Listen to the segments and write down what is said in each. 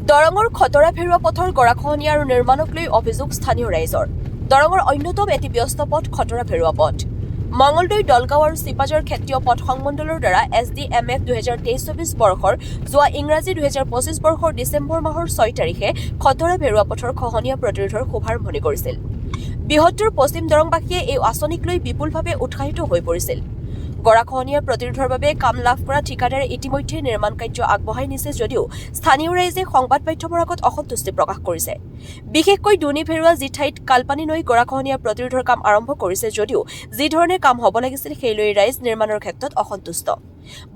দৰঙৰ খতৰা ফেৰুৱা পথৰ গৰাখহনীয়া আৰু নিৰ্মাণক লৈ অভিযোগ স্থানীয় ৰাইজৰ। দৰঙৰ অন্যতম এটি ব্যস্ত পথ খতৰা ফেৰুৱা পথ। মঙলদৈ, দলগাঁও আৰু চিপাঝাৰ ক্ষেত্ৰীয় পথ সংমণ্ডলৰ দ্বাৰা SDMF 2023-24 বৰ্ষৰ যোৱা ইংৰাজী 2025 বৰ্ষৰ ডিচেম্বৰ মাহৰ 6 তাৰিখে খতৰা ফেৰুৱা পথৰ খহনীয়া প্ৰতিৰোধৰ শুভাৰম্ভণি কৰিছিল। বৃহত্তৰ পশ্চিম দৰংবাসীয়ে এই আঁচনিক লৈ বিপুলভাৱে উৎসাহিত হৈ পৰিছিল। গৰাখহনীয়া প্ৰতিৰোধৰ বাবে কাম লাভ কৰা ঠিকাদাৰে ইতিমধ্যে নিৰ্মাণ কাৰ্য আগবঢ়াই নিছে যদিও স্থানীয় ৰাইজে সংবাদ মাধ্যমৰ আগত অসন্তুষ্টি প্ৰকাশ কৰিছে। বিশেষকৈ দুনি ফেৰুৱা যি ঠাইত কালপানী নৈ গৰাখহনীয়া প্ৰতিৰোধৰ কাম আৰম্ভ কৰিছে যদিও যি ধৰণে কাম হ'ব লাগিছিল সেই লৈ ৰাইজ নিৰ্মাণৰ ক্ষেত্ৰত অসন্তুষ্ট।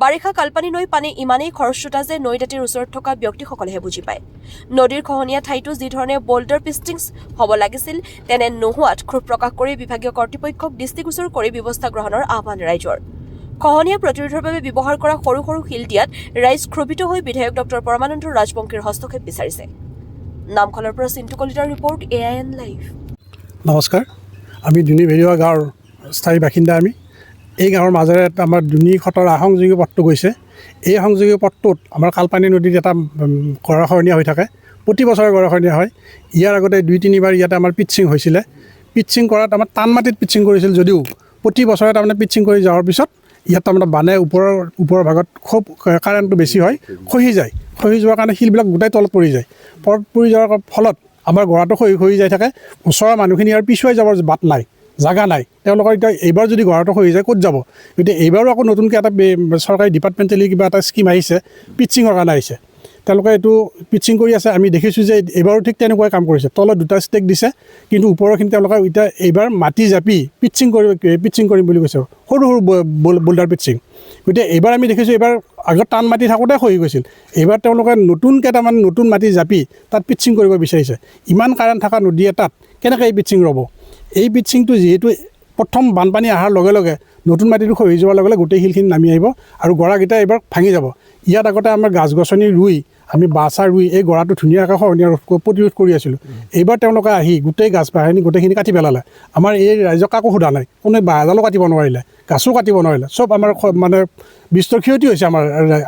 বাৰিষা কালপানী নৈ পানী ইমানেই খৰস্ৰোতা যে নৈ দাঁতিৰ ওচৰত থকা ব্যক্তিসকলেহে বুজি পায়। নদীৰ খহনীয়া ঠাইতো যি ধৰণে বোল্ডাৰ পিষ্টিংছ হ'ব লাগিছিল তেনে নোহোৱাত ক্ষোভ প্ৰকাশ কৰি বিভাগীয় কৰ্তৃপক্ষক দৃষ্টিগোচৰ কৰি ব্যৱস্থা গ্ৰহণৰ আহ্বান ৰাইজৰ। খহনীয়া প্ৰতিৰোধৰ বাবে ব্যৱহাৰ কৰা সৰু সৰু শিল দিয়াত ৰাইজ ক্ষোভিত হৈ বিধায়ক ডক্টৰ পৰমানন্দ ৰাজবংশীৰ হস্তক্ষেপ বিচাৰিছে। নামখলৰ পৰা চিন্তু কলিতাৰ ৰিপৰ্ট, AIN লাইভ। নমস্কাৰ, আমি দুনি ফেৰুৱা গাঁৱৰ স্থায়ী বাসিন্দা। আমি এই গাঁৱৰ মাজেৰে আমাৰ দুনি খতৰা সংযোগী পথটো গৈছে। এই সংযোগী পথটোত আমাৰ কালপানী নদীত এটা গৰাখহনীয়া হৈ থাকে। প্ৰতি বছৰে গৰাখহনীয়া হয়। ইয়াৰ আগতে 2-3বাৰ ইয়াতে আমাৰ পিটচিং হৈছিলে। পিটচিং কৰাত আমাৰ টান মাটিত পিটচিং কৰিছিল যদিও প্ৰতি বছৰে তাৰমানে পিটচিং কৰি যোৱাৰ পিছত ইয়াত তাৰমানে বানে ওপৰৰ ভাগত খুব কাৰেণ্টটো বেছি হয়, খহি যায়। খহি যোৱাৰ কাৰণে শিলবিলাক গোটাই তলত পৰি যায়। পৰি যোৱাৰ ফলত আমাৰ গৰাটো খহি যাই থাকে। ওচৰৰ মানুহখিনি আৰু পিছুৱাই যাবৰ বাট নাই, জাগা নাই। তেওঁলোকৰ এতিয়া এইবাৰ যদি গৰাটো খহি যায় ক'ত যাব? গতিকে এইবাৰো আকৌ নতুনকৈ এটা চৰকাৰী ডিপাৰ্টমেণ্টেলি কিবা এটা স্কিম আহিছে, পিটচিঙৰ কাৰণে আহিছে। তেওঁলোকে এইটো পিটচিং কৰি আছে। আমি দেখিছোঁ যে এইবাৰো ঠিক তেনেকুৱাই কাম কৰিছে। তলত 2টা ষ্টেক দিছে, কিন্তু ওপৰৰখিনি তেওঁলোকে এতিয়া এইবাৰ মাটি জাপি পিটচিং কৰিম বুলি কৈছে, সৰু সৰু বোল্ডাৰ পিটচিং। গতিকে এইবাৰ আমি দেখিছোঁ এইবাৰ আগত টান মাটি থাকোঁতে খহি গৈছিল। এইবাৰ তেওঁলোকে নতুন মাটি জাপি তাত পিটচিং কৰিব বিচাৰিছে। ইমান কাৰেণ্ট থকা নদী এটাত কেনেকৈ এই পিটচিং ৰ'ব? এই পিটচিংটো যিহেতু প্ৰথম বানপানী অহাৰ লগে লগে নতুন মাটিটো খহি যোৱাৰ লগে লগে গোটেই শিলখিনি নামি আহিব আৰু গৰাকেইটা এইবাৰ ভাঙি যাব। ইয়াত আগতে আমাৰ গছ-গছনি ৰুই আমি বাঁহ ৰুই এই গৰাটো ধুনীয়াকৈ খহনীয়া প্ৰতিৰোধ কৰি আছিলোঁ। এইবাৰ তেওঁলোকে আহি গোটেই গাছ-বাহনি গোটেইখিনি কাটি পেলালে। আমাৰ এই ৰাইজক কাকো সোধা নাই, কোনো বাঁহ এডালো কাটিব নোৱাৰিলে, গাছো কাটিব নোৱাৰিলে। চব আমাৰ মানে বিস্তৰ ক্ষতি হৈছে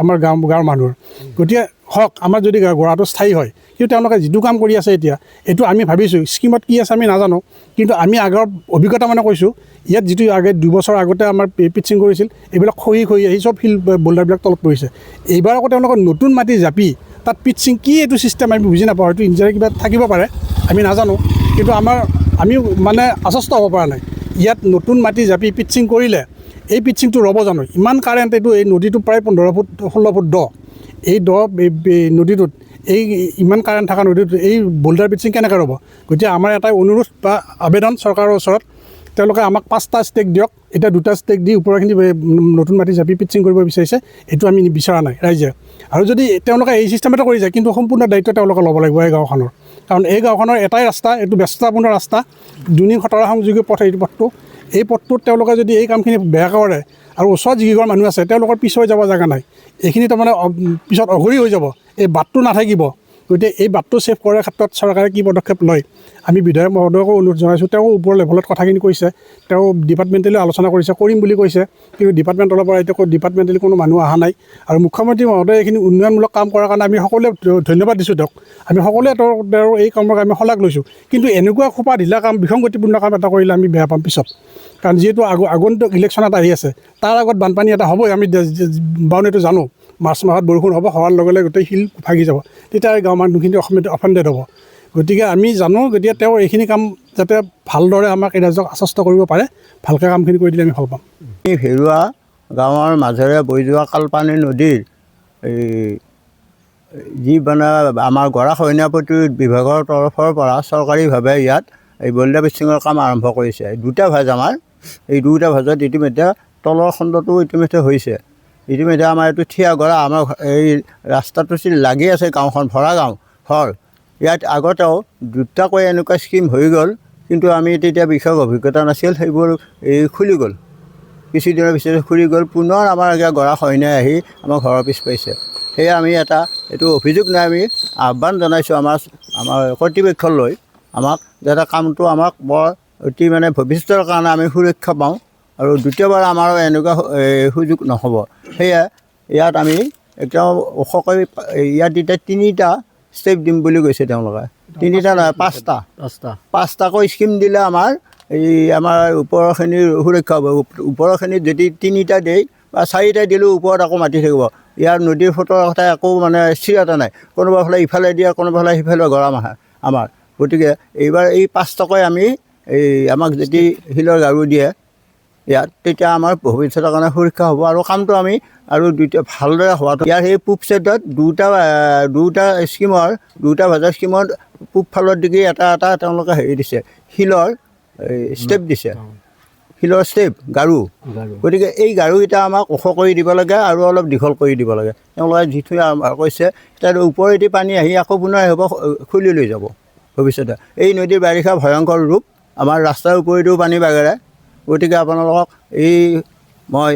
আমাৰ গাঁৱৰ মানুহৰ। গতিকে হওক, আমাৰ যদি গৰাটো স্থায়ী হয়, কিন্তু তেওঁলোকে যিটো কাম কৰি আছে এতিয়া, এইটো আমি ভাবিছোঁ স্কিমত কি আছে আমি নাজানো, কিন্তু আমি আগৰ অভিজ্ঞতা মানে কৈছোঁ, ইয়াত যিটো 2 বছৰ আগতে আমাৰ পিটচিং কৰিছিল, এইবিলাক খহি আহি চব শিল বোল্ডাৰবিলাক তলত পৰিছে। এইবাৰ আকৌ তেওঁলোকৰ নতুন মাটি জাপি তাত পিটচিং কি এইটো ছিষ্টেম আমি বুজি নাপাওঁ। হয়তো ইঞ্জিনিয়াৰ কিবা থাকিব পাৰে, আমি নাজানো, কিন্তু আমি মানে আশ্বস্ত হ'ব পৰা নাই। ইয়াত নতুন মাটি জাপি পিটচিং কৰিলে এই পিটচিংটো ৰ'ব জানো? ইমান কাৰেণ্ট এই নদীটো প্ৰায় 15 ফুট 16 ফুট দ। এই নদীটোত এই ইমান কাৰেণ্ট থকা নদীটোত এই বোল্ডাৰ পিটচিং কেনেকৈ ৰ'ব? গতিকে আমাৰ এটাই অনুৰোধ বা আবেদন চৰকাৰৰ ওচৰত, তেওঁলোকে আমাক 5টা ষ্টেক দিয়ক। এতিয়া 2টা ষ্টেক দি ওপৰখিনি নতুন মাটি জাপি পিটচিং কৰিব বিচাৰিছে, এইটো আমি বিচৰা নাই ৰাইজে। আৰু যদি তেওঁলোকে এই চিষ্টেমতে কৰি যায়, কিন্তু সম্পূৰ্ণ দায়িত্ব তেওঁলোকে ল'ব লাগিব এই গাঁওখনৰ। কাৰণ এই গাঁওখনৰ এটাই ৰাস্তা, এইটো ব্যস্ততাপূৰ্ণ ৰাস্তা, দুনি খতৰা সংযোগী পথ। এই পথটো এই পথটোত তেওঁলোকে যদি এই কামখিনি বেয়া কৰে আৰু ওচৰত যিকেইঘৰ মানুহ আছে তেওঁলোকৰ পিছুৱাই যাব জেগা নাই, এইখিনি তাৰমানে পিছত অঘৰী হৈ যাব, এই বাটটো নাথাকিব। গতিকে এই বাটটো ছেভ কৰাৰ ক্ষেত্ৰত চৰকাৰে কি পদক্ষেপ লয়, আমি বিধায়ক মহোদয়কো অনুৰোধ জনাইছোঁ। তেওঁ ওপৰ লেভেলত কথাখিনি কৈছে, তেওঁ ডিপাৰ্টমেণ্টেলি আলোচনা কৰিম বুলি কৈছে, কিন্তু ডিপাৰ্টমেণ্টৰ পৰা এতিয়া ডিপাৰ্টমেণ্টেলি কোনো মানুহ অহা নাই। আৰু মুখ্যমন্ত্ৰী মহোদয়ে এইখিনি উন্নয়নমূলক কাম কৰাৰ কাৰণে আমি সকলোৱে ধন্যবাদ দিছোঁ তেওঁক। আমি সকলোৱে তেওঁৰ এই কামৰ আমি শলাগ লৈছোঁ। কিন্তু এনেকুৱা খোপা ঢিলা কাম, বিসংগতিপূৰ্ণ কাম এটা কৰিলে আমি বেয়া পাম পিছত। কাৰণ যিহেতু আগন্তুক ইলেকশ্যন এটা আহি আছে, তাৰ আগত বানপানী এটা হ'বই, আমি এইটো জানো। মাৰ্চ মাহত বৰষুণ হ'ব, হোৱাৰ লগে লগে গোটেই শিল ভাগি যাব, তেতিয়া গাঁৱৰ মানুহখিনি অফেণ্ডেড হ'ব। গতিকে আমি জানো, গতিকে তেওঁ এইখিনি কাম যাতে ভালদৰে আমাক এই ৰাইজক আশ্বস্ত কৰিব পাৰে, ভালকৈ কামখিনি কৰি দিলে আমি ভাল পাম। এই ফেৰুৱা গাঁৱৰ মাজেৰে বৈ যোৱা কালপানী নদীৰ যি মানে আমাৰ গৰাখহনীয়া প্ৰতিৰোধ বিভাগৰ তৰফৰ পৰা চৰকাৰীভাৱে ইয়াত এই বোল্ডাৰ পিটচিঙৰ কাম আৰম্ভ কৰিছে। 2টা ভাজ আমাৰ, এই 2টা ভাজত ইতিমধ্যে তলৰ খণ্ডটো ইতিমধ্যে হৈছে। ইতিমধ্যে আমাৰ এইটো থিয়া গৰা, আমাৰ এই ৰাস্তাটো লাগি আছে গাঁওখন, ভৰা গাঁও হ'ল। ইয়াত আগতেও 2টাকৈ এনেকুৱা স্কিম হৈ গ'ল, কিন্তু আমি তেতিয়া বিশেষ অভিজ্ঞতা নাছিল, সেইবোৰ খুলি গ'ল। কিছুদিনৰ পিছতে খুলি গ'ল, পুনৰ আমাৰ গৰাখহনীয়াই আহি আমাৰ ঘৰৰ পিছ পাইছে। সেয়ে আমি এইটো অভিযোগ নাই, আমি আহ্বান জনাইছোঁ আমাৰ কৰ্তৃপক্ষলৈ, আমাক যাতে কামটো আমাক বৰ অতি মানে ভৱিষ্যতৰ কাৰণে আমি সুৰক্ষা পাওঁ আৰু দ্বিতীয়বাৰ আমাৰ এনেকুৱা সুযোগ নহ'ব। সেয়ে ইয়াত আমি একদম ওখকৈ ইয়াত এতিয়া 3টা ষ্টেপ দিম বুলি কৈছে তেওঁলোকে। 3টা নহয় 5টাকৈ স্কিম দিলে আমাৰ ওপৰখিনিৰ সুৰক্ষা হ'ব। ওপৰখিনিত যদি 3টা দিয়ে বা 4টা দিলেও ওপৰত আকৌ মাতি থাকিব। ইয়াৰ নদীৰ সোঁতৰ কথা একো মানে স্থিৰতা নাই, কোনোবা ফালে ইফালে দিয়ে, কোনোবা ফালে সিফালে গৰম আহে আমাৰ। গতিকে এইবাৰ এই 5টাকৈ আমি আমাক যদি শিলৰ গাৰু দিয়ে ইয়াত, তেতিয়া আমাৰ ভৱিষ্যতৰ কাৰণে সুৰক্ষা হ'ব আৰু কামটো আমি আৰু ভালদৰে হোৱাটো। ইয়াৰ সেই পূব ছাইডত দুটা স্কিমৰ, 2টা ভাজৰ স্কিমত পূব ফালৰ দিকে এটা তেওঁলোকে দিছে, শিলৰ ষ্টেপ দিছে, শিলৰ ষ্টেপ গাৰু। গতিকে এই গাৰুকেইটা আমাক ওখ কৰি দিব লাগে আৰু অলপ দীঘল কৰি দিব লাগে। তেওঁলোকে যিটো কৈছে তাৰ ওপৰেদি পানী আহি আকৌ পুনৰ আহিব, খুলি লৈ যাব ভৱিষ্যতে। এই নদীৰ বাৰিষা ভয়ংকৰ ৰূপ, আমাৰ ৰাস্তাৰ ওপৰেদিও পানী বাগেৰে। গতিকে আপোনালোকক মই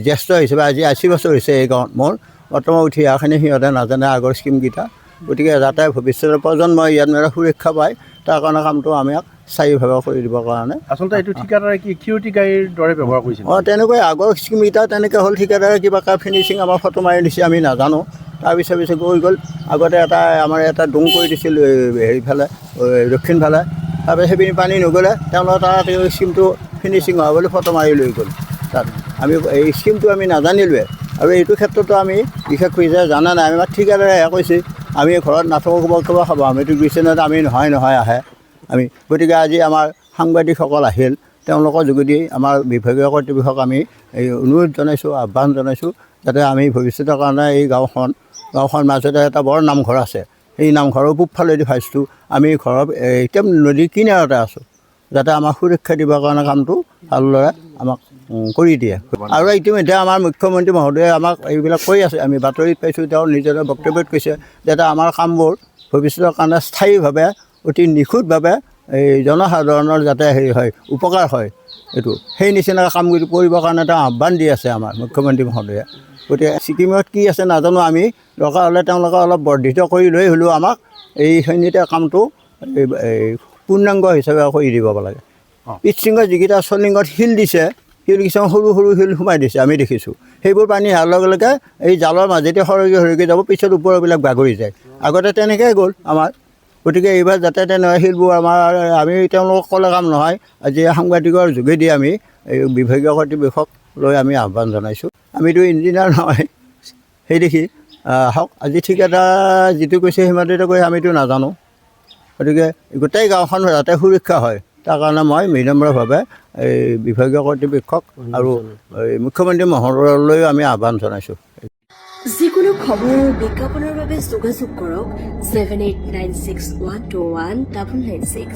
জ্যেষ্ঠ হিচাপে আজি 80 বছৰ হৈছে এই গাঁৱত মোৰ, বৰ্তমান উঠি অহাখিনি সিহঁতে নাজানে আগৰ স্কিমকেইটা। গতিকে যাতে ভৱিষ্যতৰ প্ৰজন্মই ইয়াত সুৰক্ষা পায়, তাৰ কাৰণে কামটো আমি স্থায়ীভাৱে কৰি দিবৰ কাৰণে। আচলতে এইটো ঠিকাদাৰে কি ক্ষিৰতী গাড়ীৰ দৰে ব্যৱহাৰ কৰিছিল? তেনেকৈ আগৰ স্কিমকেইটা তেনেকৈ হ'ল, ঠিকাদাৰে কিবা ফিনিচিং আমাৰ ফটো মাৰি দিছে আমি নাজানো। তাৰপিছত গৈ গ'ল। আগতে আমাৰ এটা ডুং কৰি দিছিল হেৰিফালে দক্ষিণফালে, তাৰপিছত সেইপিনি পানী নগ'লে তেওঁলোকে তাত এই স্কিমটো ফিনিচিং হোৱা বুলি ফটো মাৰি লৈ গ'ল। তাত আমি এই স্কিমটো আমি নাজানিলোৱে, আৰু এইটো ক্ষেত্ৰতো আমি বিশেষকৈ জানা নাই। আমাৰ ঠিকাদাৰে কৈছে আমি ঘৰত নাথাকোঁ, ক'ৰবাত খাব, আমিতো গৈছে নহয়, আমি নহয় আহে আমি। গতিকে আজি আমাৰ সাংবাদিকসকল আহিল, তেওঁলোকৰ যোগেদি আমাৰ বিভাগীয় কৰ্তৃপক্ষক আমি এই অনুৰোধ জনাইছোঁ, আহ্বান জনাইছোঁ, যাতে আমি ভৱিষ্যতৰ কাৰণে এই গাঁওখন মাজতে এটা বৰ নামঘৰ আছে, সেই নামঘৰৰ পূবফালেদি ভাবিছোঁ আমি ঘৰৰ এতিয়া নদীৰ কিনাৰতে আছোঁ, যাতে আমাক সুৰক্ষা দিবৰ কাৰণে কামটো ভালদৰে আমাক কৰি দিয়ে। আৰু ইতিমধ্যে আমাৰ মুখ্যমন্ত্ৰী মহোদয়ে আমাক এইবিলাক কৈ আছে, আমি বাতৰিত পাইছোঁ, তেওঁ নিজৰ বক্তব্যত কৈছে যাতে আমাৰ কামবোৰ ভৱিষ্যতৰ কাৰণে স্থায়ীভাৱে অতি নিখুঁতভাৱে এই জনসাধাৰণৰ যাতে হয় উপকাৰ হয়, এইটো সেই নিচিনা কাম কৰিবৰ কাৰণে তেওঁ আহ্বান দি আছে আমাৰ মুখ্যমন্ত্ৰী মহোদয়ে। গতিকে ছিকিমত কি আছে নাজানো, আমি দৰকাৰ হ'লে তেওঁলোকে অলপ বৰ্ধিত কৰি লৈ হ'লেও আমাক এইখিনিতে কামটো পূৰ্ণাংগ হিচাপে কৰি দিব লাগে। পিটচিঙত যিকেইটা চলিঙত শিল দিছে, শিল কিছুমান সৰু শিল সোমাই দিছে, আমি দেখিছোঁ। সেইবোৰ পানী অহাৰ লগে লগে এই জালৰ মাজেদি সৰকি যাব, পিছত ওপৰবিলাক বাগৰি যায়। আগতে তেনেকৈ গ'ল আমাৰ। গতিকে এইবাৰ যাতে তেনেকুৱা শিলবোৰ আমি তেওঁলোকক ক'লে কাম নহয়। আজি সাংবাদিকৰ যোগেদি আমি এই বিভাগীয় কৰ্তৃপক্ষক লৈ আমি আহ্বান জনাইছোঁ। আমিতো ইঞ্জিনিয়াৰ নহয়, সেই দেখি আহক। আজি ঠিকাদাৰ যিটো কৈছে সিমানটো কৈ আমিতো নাজানো। গতিকে গোটেই গাঁওখন যাতে সুৰক্ষা হয়, তাৰ কাৰণে মই বিনম্ৰভাৱে এই বিভাগীয় কৰ্তৃপক্ষক আৰু মুখ্যমন্ত্ৰী মহোদয়লৈও আমি আহ্বান জনাইছোঁ। যিকোনো খবৰ আৰু বিজ্ঞাপনৰ বাবে যোগাযোগ কৰক 7896121996।